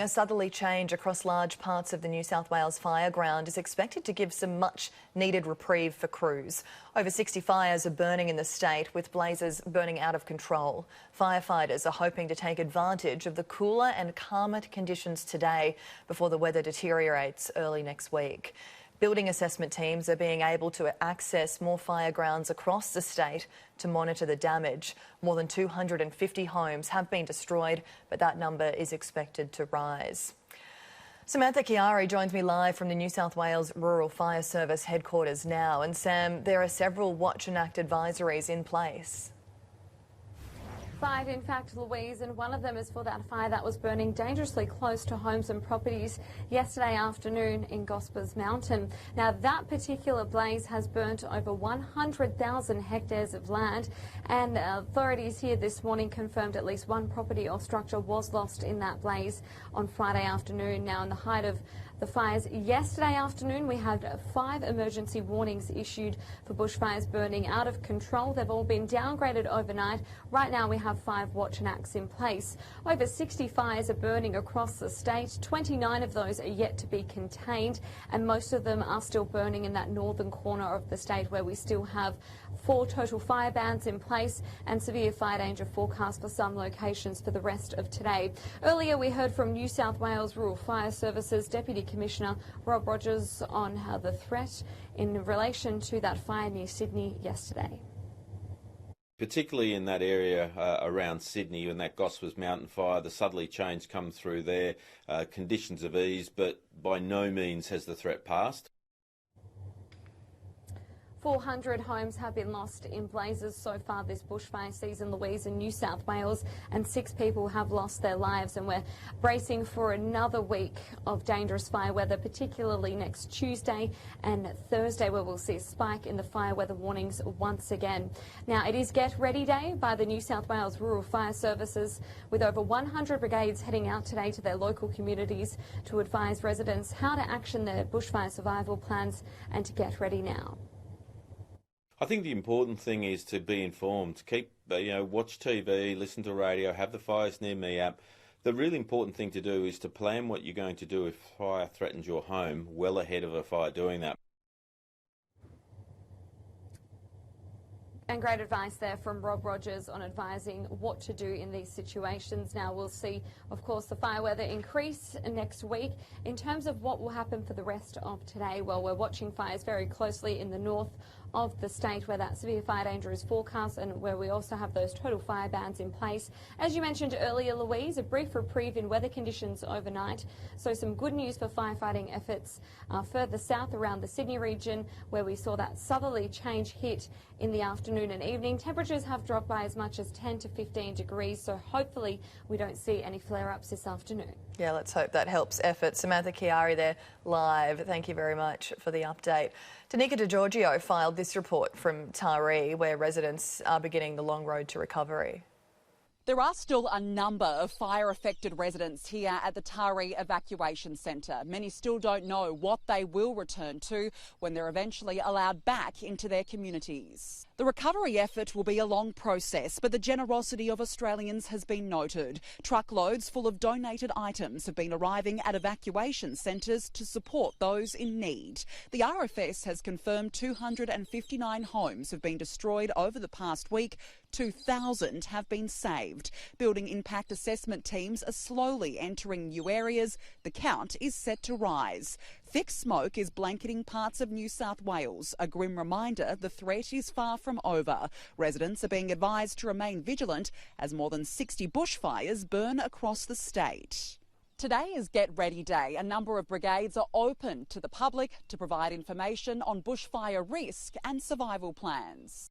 A southerly change across large parts of the New South Wales fire ground is expected to give some much needed reprieve for crews. Over 60 fires are burning in the state, with blazes burning out of control. Firefighters are hoping to take advantage of the cooler and calmer conditions today before the weather deteriorates early next week. Building assessment teams are being able to access more fire grounds across the state to monitor the damage. More than 250 homes have been destroyed, but that number is expected to rise. Samantha Chiari joins me live from the New South Wales Rural Fire Service headquarters now. And Sam, there are several watch and act advisories in place. 5, in fact, Louise, and one of them is for that fire that was burning dangerously close to homes and properties yesterday afternoon in Gospers Mountain. Now, that particular blaze has burnt over 100,000 hectares of land, and authorities here this morning confirmed at least one property or structure was lost in that blaze on Friday afternoon. Now, in the height of the fires yesterday afternoon, we had 5 emergency warnings issued for bushfires burning out of control. They've all been downgraded overnight. Right now we have 5 watch and acts in place. Over 60 fires are burning across the state. 29 of those are yet to be contained, and most of them are still burning in that northern corner of the state, where we still have 4 total fire bans in place and severe fire danger forecast for some locations for the rest of today. Earlier we heard from New South Wales Rural Fire Services Deputy Commissioner Rob Rogers on how the threat in relation to that fire near Sydney yesterday. Particularly in that area around Sydney and that Gospers Mountain fire, the southerly change come through there, conditions of ease, but by no means has the threat passed. 400 homes have been lost in blazes so far this bushfire season, Louise, in New South Wales, and 6 people have lost their lives, and we're bracing for another week of dangerous fire weather, particularly next Tuesday and Thursday, where we'll see a spike in the fire weather warnings once again. Now, it is Get Ready Day by the New South Wales Rural Fire Services, with over 100 brigades heading out today to their local communities to advise residents how to action their bushfire survival plans and to get ready now. I think the important thing is to be informed, keep, watch TV, listen to radio, have the Fires Near Me app. The really important thing to do is to plan what you're going to do if fire threatens your home well ahead of a fire doing that. And great advice there from Rob Rogers on advising what to do in these situations. Now, we'll see, of course, the fire weather increase next week. In terms of what will happen for the rest of today, well, we're watching fires very closely in the north of the state, where that severe fire danger is forecast and where we also have those total fire bans in place. As you mentioned earlier, Louise, a brief reprieve in weather conditions overnight. So some good news for firefighting efforts further south around the Sydney region, where we saw that southerly change hit in the afternoon and evening. Temperatures have dropped by as much as 10 to 15 degrees, so hopefully we don't see any flare-ups this afternoon. Yeah, let's hope that helps efforts. Samantha Chiari there live. Thank you very much for the update. Tanika DeGiorgio filed this report from Taree, where residents are beginning the long road to recovery. There are still a number of fire-affected residents here at the Taree Evacuation Centre. Many still don't know what they will return to when they're eventually allowed back into their communities. The recovery effort will be a long process, but the generosity of Australians has been noted. Truckloads full of donated items have been arriving at evacuation centres to support those in need. The RFS has confirmed 259 homes have been destroyed over the past week. 2,000 have been saved. Building impact assessment teams are slowly entering new areas. The count is set to rise. Thick smoke is blanketing parts of New South Wales, a grim reminder the threat is far from over. Residents are being advised to remain vigilant as more than 60 bushfires burn across the state. Today is Get Ready Day. A number of brigades are open to the public to provide information on bushfire risk and survival plans.